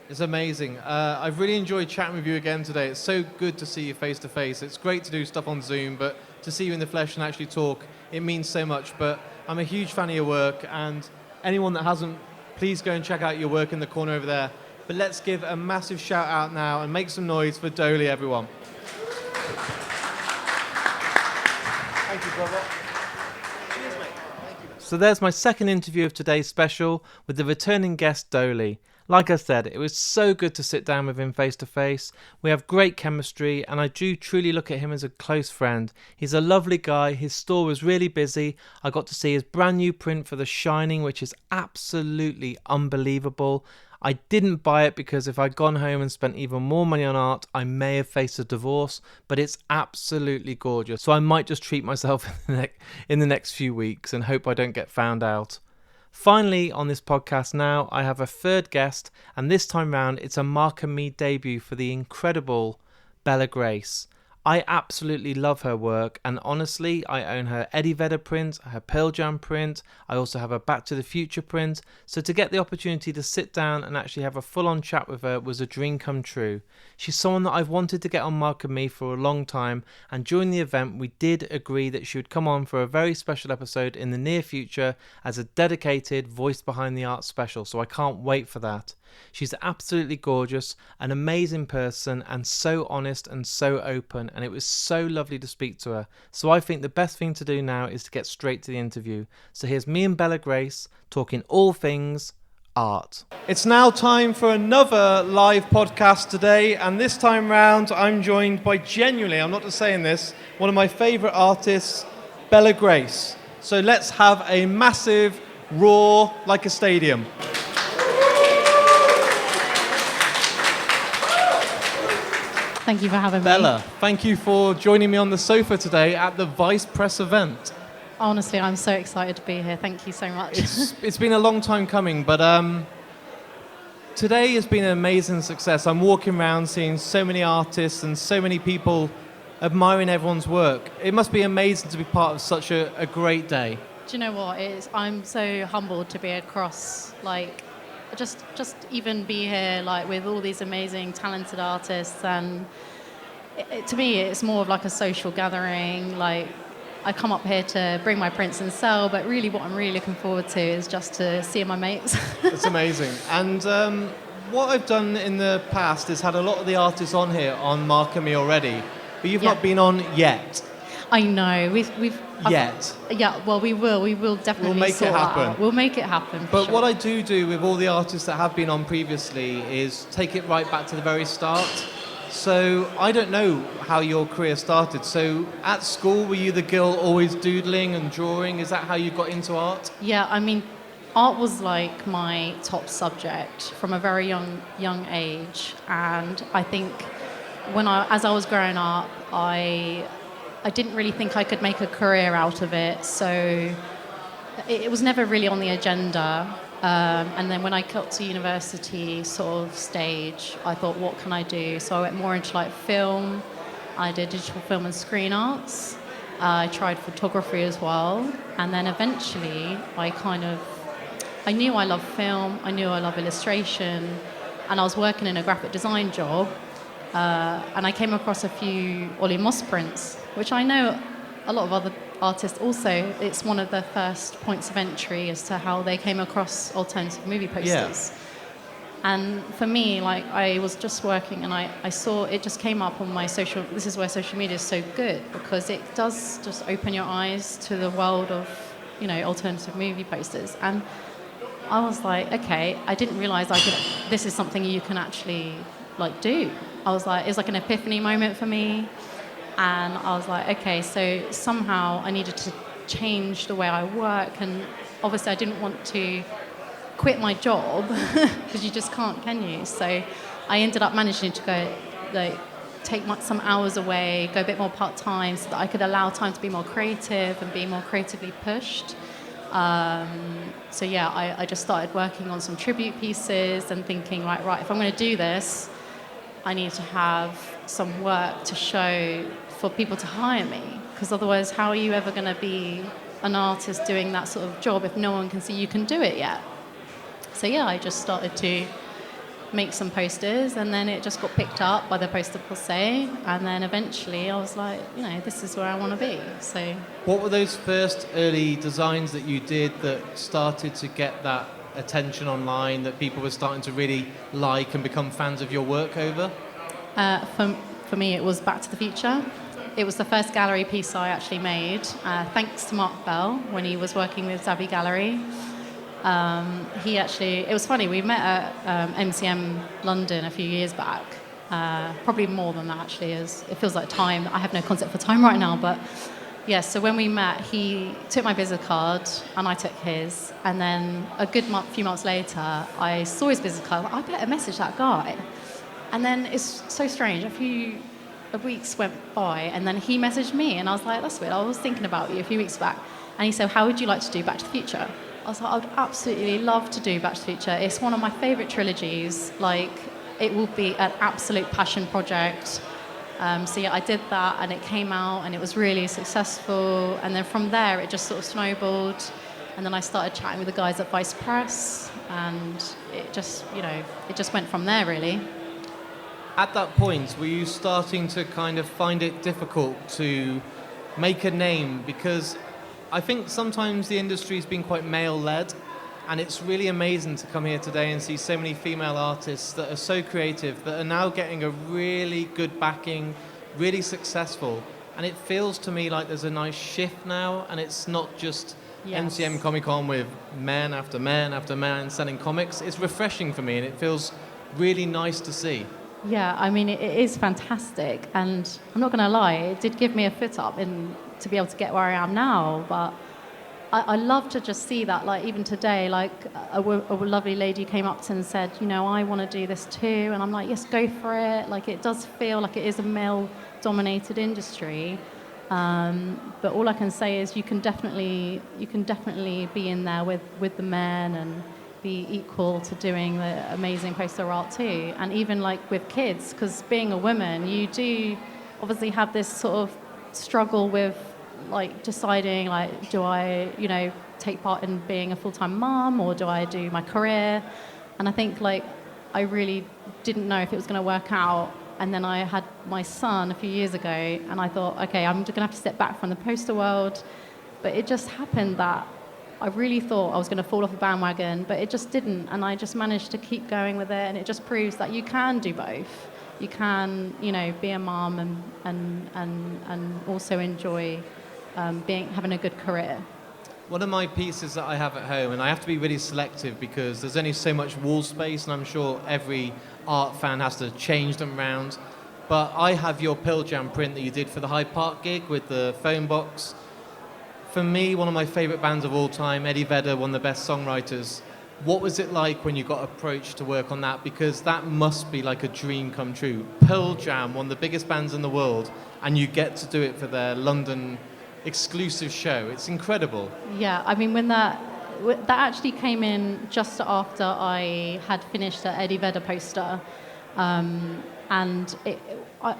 It's amazing. I've really enjoyed chatting with you again today. It's so good to see you face to face. It's great to do stuff on Zoom, but to see you in the flesh and actually talk, it means so much. But I'm a huge fan of your work, and anyone that hasn't, please go and check out your work in the corner over there. But let's give a massive shout out now and make some noise for Doaly, everyone. Thank you, brother. Cheers, mate. Thank you. So there's my second interview of today's special with the returning guest Doaly. Like I said, it was so good to sit down with him face to face. We have great chemistry, and I do truly look at him as a close friend. He's a lovely guy. His store was really busy. I got to see his brand new print for The Shining, which is absolutely unbelievable. I didn't buy it because if I'd gone home and spent even more money on art, I may have faced a divorce, but it's absolutely gorgeous. So I might just treat myself in the next few weeks and hope I don't get found out. Finally, on this podcast now, I have a third guest, and this time round, it's a Mark and Me debut for the incredible Bella Grace. I absolutely love her work, and honestly, I own her Eddie Vedder print, her Pearl Jam print, I also have a Back to the Future print, so to get the opportunity to sit down and actually have a full-on chat with her was a dream come true. She's someone that I've wanted to get on Mark and Me for a long time, and during the event we did agree that she would come on for a very special episode in the near future as a dedicated Voice Behind the Art special, so I can't wait for that. She's absolutely gorgeous, an amazing person, and so honest and so open, and it was so lovely to speak to her. So I think the best thing to do now is to get straight to the interview. So here's me and Bella Grace talking all things art. It's now time for another live podcast today, and this time round I'm joined by, genuinely, I'm not just saying this, one of my favourite artists, Bella Grace. So let's have a massive roar like a stadium. Thank you for having me. Bella, thank you for joining me on the sofa today at the Vice Press event. Honestly, I'm so excited to be here. Thank you so much. It's been a long time coming, but today has been an amazing success. I'm walking around seeing so many artists and so many people admiring everyone's work. It must be amazing to be part of such a great day. Do you know what? I'm so humbled to be across, just even be here with all these amazing talented artists, and to me it's more of like a social gathering. I come up here to bring my prints and sell, but really what I'm really looking forward to is just to see my mates. It's amazing. And what I've done in the past is had a lot of the artists on here on Mark and Me already, but you've not been on yet. I know. We've Yet. Yeah, well, we will definitely We'll make it happen. We'll make it happen. But sure. what I do with all the artists that have been on previously is take it right back to the very start. So I don't know how your career started. So at school, were you the girl always doodling and drawing? Is that how you got into art? Yeah, I mean, art was like my top subject from a very young age, and I think as I was growing up, I didn't really think I could make a career out of it, so it was never really on the agenda. And then when I got to university sort of stage, I thought, what can I do? So I went more into film. I did digital film and screen arts. I tried photography as well. And then eventually I kind of I knew I loved film, I knew I loved illustration, and I was working in a graphic design job, and I came across a few Ollie Moss prints, which I know a lot of other artists also, it's one of the first points of entry as to how they came across alternative movie posters. Yeah. And for me, like, I was just working and I saw it just came up on my social, this is where social media is so good, because it does just open your eyes to the world of, you know, alternative movie posters. And I was like, okay, I didn't realize this is something you can actually, like, do. I was like, it was like an epiphany moment for me. And I was like, okay, so somehow I needed to change the way I work. And obviously I didn't want to quit my job because you just can't, can you? So I ended up managing to go, like, take some hours away, go a bit more part-time so that I could allow time to be more creative and be more creatively pushed. So yeah, I just started working on some tribute pieces and thinking, right, if I'm going to do this, I need to have some work to show for people to hire me, because otherwise how are you ever going to be an artist doing that sort of job if no one can see you can do it yet? So yeah, I just started to make some posters, and then it just got picked up by the Poster Posse, and then eventually I was like, you know, this is where I want to be. So What were those first early designs that you did that started to get that attention online, that people were starting to really like and become fans of your work over? For me, it was Back to the Future. It was the first gallery piece I actually made, thanks to Mark Bell when he was working with Zavvi Gallery. It was funny, we met at MCM London a few years back, probably more than that actually, as it feels like time. I have no concept for time right now, but yes, so when we met, he took my business card and I took his, and then a good few months later, I saw his business card. I better message that guy. And then it's so strange, a few weeks went by, and then he messaged me, and I was like, that's weird, I was thinking about you a few weeks back. And he said, how would you like to do Back to the Future? I was like, I would absolutely love to do Back to the Future. It's one of my favourite trilogies. Like, it will be an absolute passion project. So yeah, I did that, and it came out, and it was really successful. And then from there, it just sort of snowballed. And then I started chatting with the guys at Vice Press, and it just, you know, it just went from there, really. At that point, were you starting to kind of find it difficult to make a name? Because I think sometimes the industry's been quite male-led, and it's really amazing to come here today and see so many female artists that are so creative, that are now getting a really good backing, really successful. And it feels to me like there's a nice shift now, and it's not just MCM Comic Con with men after men after men selling comics. It's refreshing for me, and it feels really nice to see. Yeah, I mean, it is fantastic, and I'm not going to lie, it did give me a foot up to be able to get where I am now, but I love to just see that, like, even today, like, a lovely lady came up to and said, you know, I want to do this too, and I'm like, yes, go for it. Like, it does feel like it is a male-dominated industry, but all I can say is you can definitely be in there with the men and be equal to doing the amazing poster art too. And even like with kids, because being a woman, you do obviously have this sort of struggle with like deciding, like, do I, you know, take part in being a full-time mom, or do I do my career? And I think, like, I really didn't know if it was going to work out. And then I had my son a few years ago, and I thought, okay, I'm going to have to step back from the poster world. But it just happened that I really thought I was going to fall off the bandwagon, but it just didn't, and I just managed to keep going with it, and it just proves that you can do both. You can, you know, be a mom and also enjoy having a good career. One of my pieces that I have at home, and I have to be really selective because there's only so much wall space, and I'm sure every art fan has to change them around, but I have your Pearl Jam print that you did for the Hyde Park gig with the phone box. For me, one of my favourite bands of all time, Eddie Vedder, one of the best songwriters. What was it like when you got approached to work on that? Because that must be like a dream come true. Pearl Jam, one of the biggest bands in the world, and you get to do it for their London exclusive show. It's incredible. Yeah, I mean, when that actually came in just after I had finished the Eddie Vedder poster, and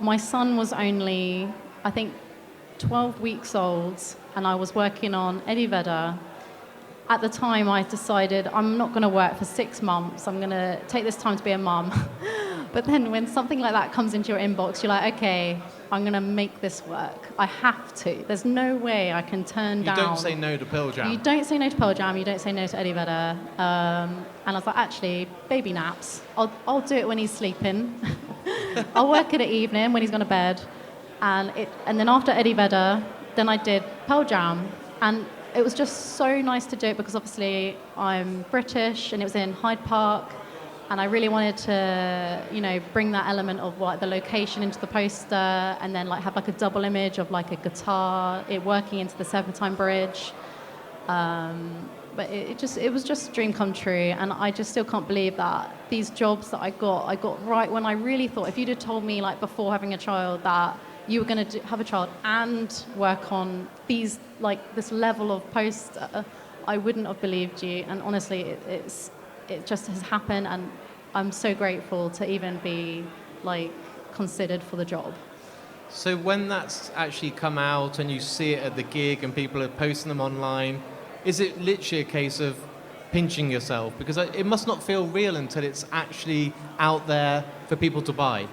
my son was only, I think, 12 weeks old, and I was working on Eddie Vedder, at the time I decided I'm not going to work for 6 months. I'm going to take this time to be a mum. But then when something like that comes into your inbox, you're like, okay, I'm going to make this work. I have to. There's no way I can turn down. You don't say no to Pearl Jam. You don't say no to Pearl Jam. You don't say no to Eddie Vedder. And I was like, actually, baby naps. I'll do it when he's sleeping. I'll work it at evening when he's gone to bed. And then after Eddie Vedder, then I did Pearl Jam. And it was just so nice to do it because obviously I'm British and it was in Hyde Park. And I really wanted to, bring that element of the location into the poster, and then have a double image of a guitar, it working into the Serpentine Bridge. But it was just a dream come true, and I just still can't believe that these jobs that I got right when I really thought, if you'd have told me before having a child that you were going to have a child and work on these this level of poster, I wouldn't have believed you. And honestly, it just has happened, and I'm so grateful to even be considered for the job. So when that's actually come out and you see it at the gig and people are posting them online, is it literally a case of pinching yourself? Because it must not feel real until it's actually out there for people to buy.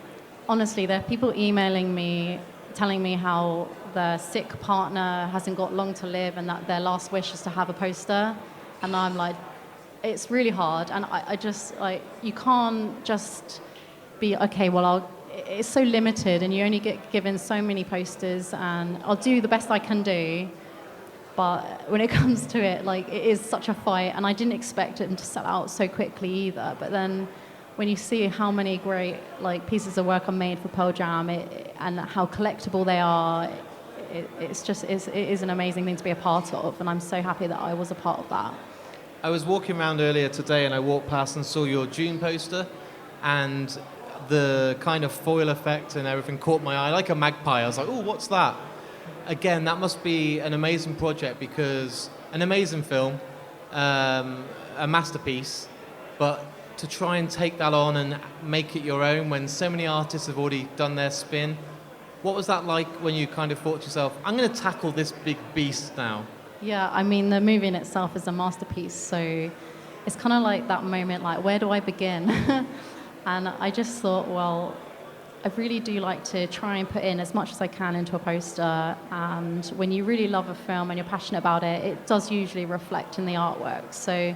Honestly, there are people emailing me telling me how their sick partner hasn't got long to live and that their last wish is to have a poster. And I'm like, it's really hard, and I just you can't just be okay. Well, it's so limited, and you only get given so many posters, and I'll do the best I can do. But when it comes to it, it is such a fight, and I didn't expect it to sell out so quickly either. But then, when you see how many great pieces of work are made for Pearl Jam, and how collectible they are, it is an amazing thing to be a part of, and I'm so happy that I was a part of that. I was walking around earlier today and I walked past and saw your June poster, and the kind of foil effect and everything caught my eye like a magpie. I was like, oh, what's that? Again, that must be an amazing project, because an amazing film, a masterpiece, but to try and take that on and make it your own when so many artists have already done their spin. What was that like when you kind of thought to yourself, I'm going to tackle this big beast now? Yeah, I mean, the movie in itself is a masterpiece, so it's kind of like that moment, where do I begin? And I just thought, well, I really do like to try and put in as much as I can into a poster, and when you really love a film and you're passionate about it, it does usually reflect in the artwork. So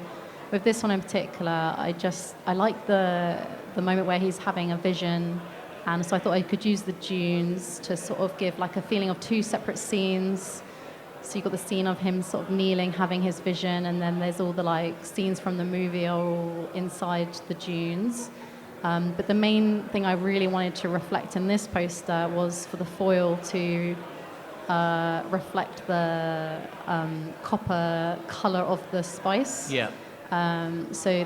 with this one in particular, I like the moment where he's having a vision, and so I thought I could use the dunes to sort of give a feeling of two separate scenes. So you've got the scene of him sort of kneeling, having his vision, and then there's all the scenes from the movie are all inside the dunes. But the main thing I really wanted to reflect in this poster was for the foil to reflect the copper color of the spice. Yeah. So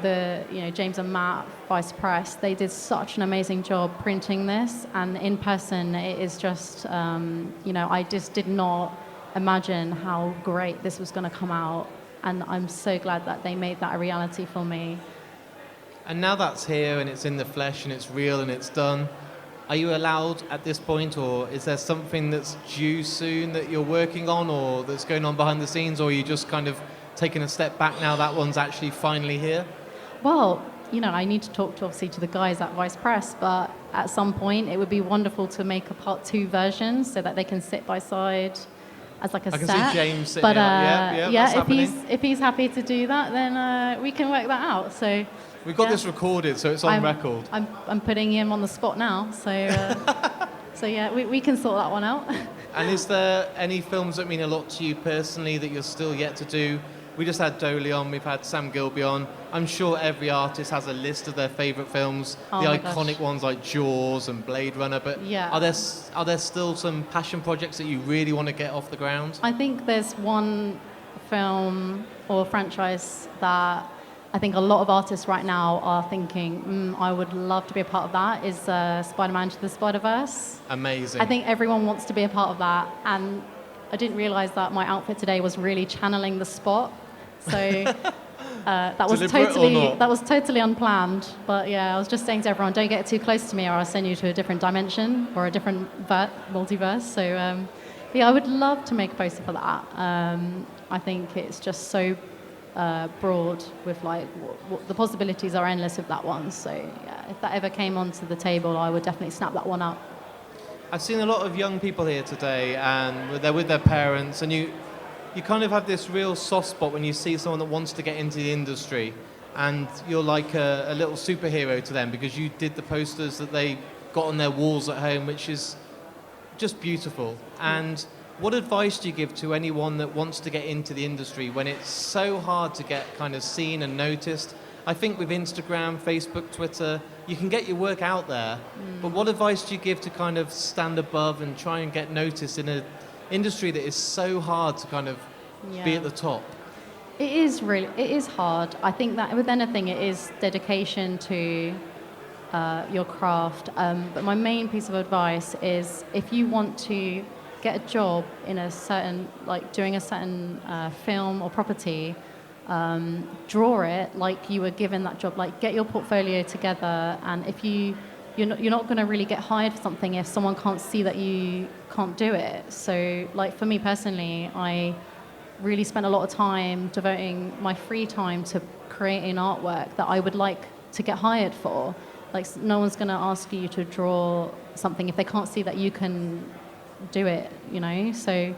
James and Matt, Vice Press, they did such an amazing job printing this, and in person it is just, I just did not imagine how great this was going to come out, and I'm so glad that they made that a reality for me. And now that's here and it's in the flesh and it's real and it's done, are you allowed at this point, or is there something that's due soon that you're working on or that's going on behind the scenes, or are you just kind of taking a step back now that one's actually finally here? Well, I need to talk to the guys at Vice Press, but at some point it would be wonderful to make a part 2 version so that they can sit by side as a set. I can see James sitting but if he's happy to do that, then we can work that out. So we've got this recorded, so it's on record. I'm putting him on the spot now, so we can sort that one out. And is there any films that mean a lot to you personally that you're still yet to do? We just had Doaly on, we've had Sam Gilbey on. I'm sure every artist has a list of their favourite films, the iconic ones like Jaws and Blade Runner, but are there still some passion projects that you really want to get off the ground? I think there's one film or franchise that I think a lot of artists right now are thinking, I would love to be a part of that, is Spider-Man Into the Spider-Verse. Amazing. I think everyone wants to be a part of that, and I didn't realise that my outfit today was really channeling the spot. So that was totally unplanned. But yeah, I was just saying to everyone, don't get too close to me or I'll send you to a different dimension or a different multiverse. So I would love to make a poster for that. I think it's just so broad with like the possibilities are endless with that one. So yeah, if that ever came onto the table, I would definitely snap that one up. I've seen a lot of young people here today, and they're with their parents, and you kind of have this real soft spot when you see someone that wants to get into the industry, and you're like a little superhero to them because you did the posters that they got on their walls at home, which is just beautiful. And what advice do you give to anyone that wants to get into the industry when it's so hard to get kind of seen and noticed? I think with Instagram, Facebook, Twitter, you can get your work out there, but what advice do you give to kind of stand above and try and get noticed in an industry that is so hard to kind of be at the top? It is hard. I think that with anything, it is dedication to your craft. But my main piece of advice is if you want to get a job in a certain, like doing a certain film or property, draw it like you were given that job. Like get your portfolio together, and if you're not going to really get hired for something if someone can't see that you can't do it. So like for me personally, I really spent a lot of time devoting my free time to creating artwork that I would like to get hired for. Like no one's going to ask you to draw something if they can't see that you can do it, you know? So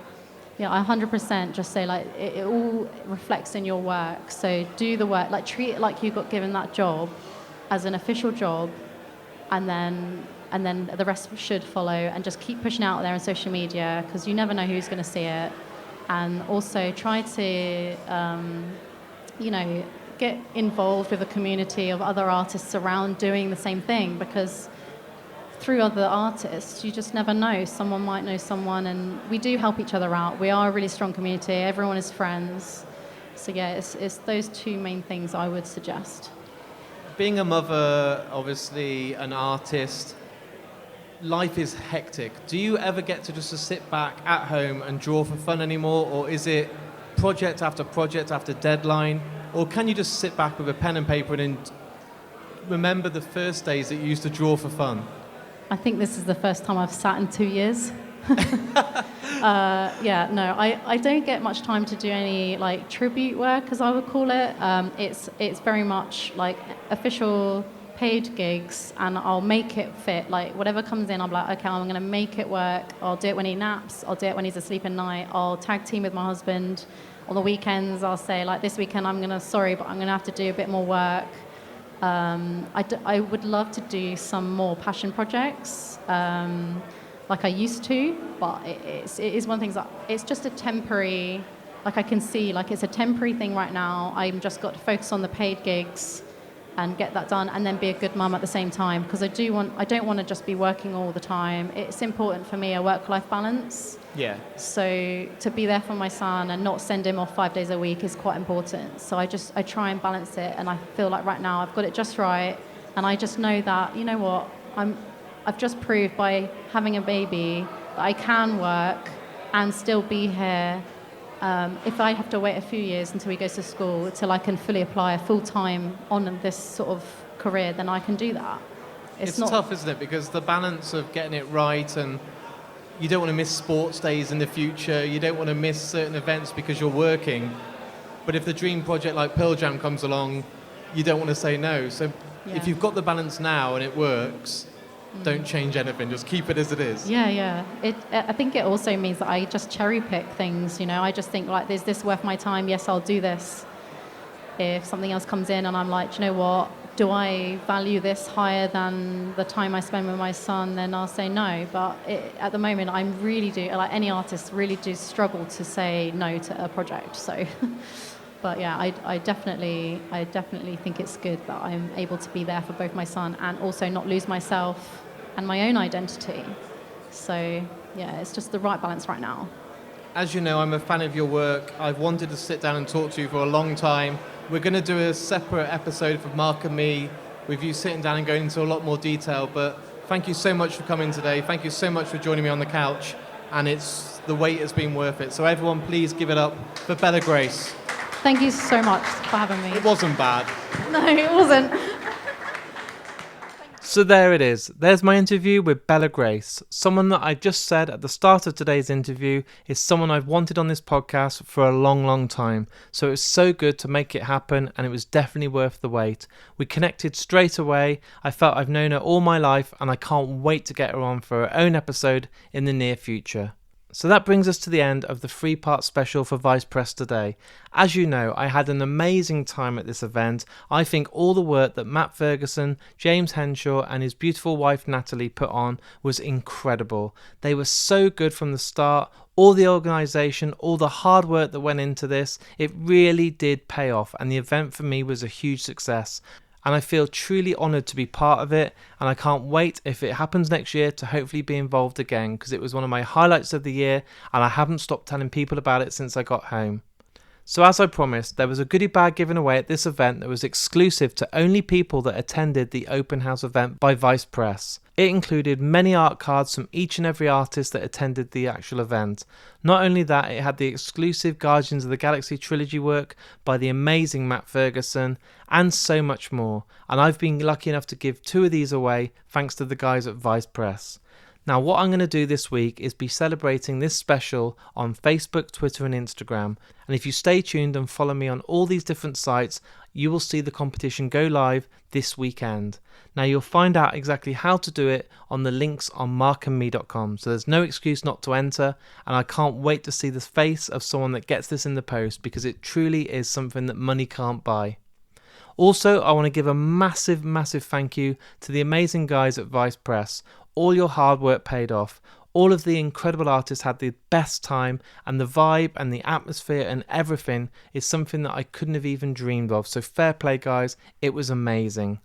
yeah, I 100% just say like it all reflects in your work. So do the work, like treat it like you got given that job as an official job, and then the rest should follow, and just keep pushing out there on social media because you never know who's going to see it. And also try to, get involved with a community of other artists around doing the same thing, because through other artists, you just never know. Someone might know someone, and we do help each other out. We are a really strong community. Everyone is friends. So yeah, it's those two main things I would suggest. Being a mother, obviously an artist, life is hectic. Do you ever get to just sit back at home and draw for fun anymore, or is it project after deadline, or can you just sit back with a pen and paper and remember the first days that you used to draw for fun? I think this is the first time I've sat in 2 years. I don't get much time to do any like tribute work, as I would call it. It's very much like official paid gigs, and I'll make it fit. Like whatever comes in, I'm like, okay, I'm gonna make it work. I'll do it when he naps. I'll do it when he's asleep at night. I'll tag team with my husband. On the weekends, I'll say like, this weekend I'm gonna have to do a bit more work. I would love to do some more passion projects, like I used to, but it is one of the things that it's just a temporary, like I can see, like it's a temporary thing right now. I'm just got to focus on the paid gigs and get that done, and then be a good mum at the same time, because I don't want to just be working all the time. It's important for me, a work-life balance. Yeah. So to be there for my son and not send him off 5 days a week is quite important. So I try and balance it, and I feel like right now I've got it just right, and I just know that, you know what, I've just proved by having a baby that I can work and still be here. If I have to wait a few years until he goes to school till I can fully apply full-time on this sort of career, then I can do that. It's tough, isn't it? Because the balance of getting it right, and you don't want to miss sports days in the future, you don't want to miss certain events because you're working. But if the dream project like Pearl Jam comes along, you don't want to say no. So if you've got the balance now and it works, don't change anything, just keep it as it is. Yeah. I think it also means that I just cherry pick things, you know. I just think like, is this worth my time? Yes, I'll do this. If something else comes in and I'm like, do you know what, do I value this higher than the time I spend with my son, then I'll say no. But at the moment, I really do, like any artist, really do struggle to say no to a project. So, but yeah, I definitely think it's good that I'm able to be there for both my son and also not lose myself and my own identity. So yeah, it's just the right balance right now. As you know, I'm a fan of your work. I've wanted to sit down and talk to you for a long time. We're going to do a separate episode for Mark and me with you sitting down and going into a lot more detail. But thank you so much for coming today. Thank you so much for joining me on the couch. And the wait has been worth it. So everyone, please give it up for Bella Grace. Thank you so much for having me. It wasn't bad. No, it wasn't. So there it is. There's my interview with Bella Grace. Someone that I just said at the start of today's interview is someone I've wanted on this podcast for a long, long time. So it was so good to make it happen, and it was definitely worth the wait. We connected straight away. I felt I've known her all my life, and I can't wait to get her on for her own episode in the near future. So that brings us to the end of the 3-part special for Vice Press today. As you know, I had an amazing time at this event. I think all the work that Matt Ferguson, James Henshaw and his beautiful wife Natalie put on was incredible. They were so good from the start. All the organisation, all the hard work that went into this, it really did pay off, and the event for me was a huge success. And I feel truly honoured to be part of it, and I can't wait if it happens next year to hopefully be involved again, because it was one of my highlights of the year and I haven't stopped telling people about it since I got home. So as I promised, there was a goodie bag given away at this event that was exclusive to only people that attended the open house event by Vice Press. It included many art cards from each and every artist that attended the actual event. Not only that, it had the exclusive Guardians of the Galaxy trilogy work by the amazing Matt Ferguson, and so much more. And I've been lucky enough to give 2 of these away thanks to the guys at Vice Press. Now what I'm going to do this week is be celebrating this special on Facebook, Twitter and Instagram. And if you stay tuned and follow me on all these different sites, you will see the competition go live this weekend. Now you'll find out exactly how to do it on the links on markandme.com. So there's no excuse not to enter, and I can't wait to see the face of someone that gets this in the post, because it truly is something that money can't buy. Also, I want to give a massive thank you to the amazing guys at Vice Press. All your hard work paid off. All of the incredible artists had the best time, and the vibe and the atmosphere and everything is something that I couldn't have even dreamed of. So fair play, guys. It was amazing.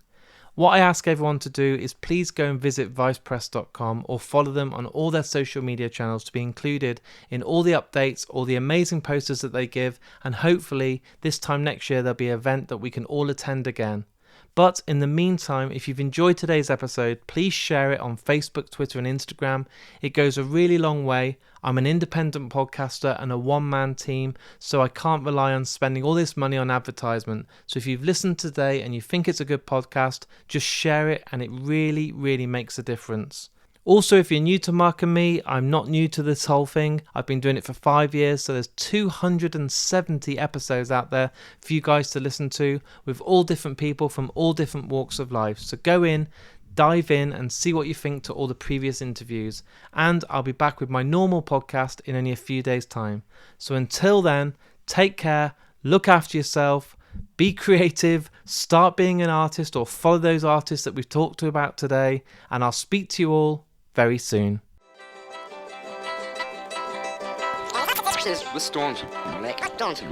What I ask everyone to do is please go and visit vicepress.com or follow them on all their social media channels to be included in all the updates, all the amazing posters that they give, and hopefully this time next year there'll be an event that we can all attend again. But in the meantime, if you've enjoyed today's episode, please share it on Facebook, Twitter and Instagram. It goes a really long way. I'm an independent podcaster and a one-man team, so I can't rely on spending all this money on advertisement. So if you've listened today and you think it's a good podcast, just share it, and it really, really makes a difference. Also, if you're new to Mark and Me, I'm not new to this whole thing. I've been doing it for 5 years, so there's 270 episodes out there for you guys to listen to, with all different people from all different walks of life. So go in, dive in and see what you think to all the previous interviews. And I'll be back with my normal podcast in only a few days' time. So until then, take care, look after yourself, be creative, start being an artist or follow those artists that we've talked about today, and I'll speak to you all very soon. With storms, like don't.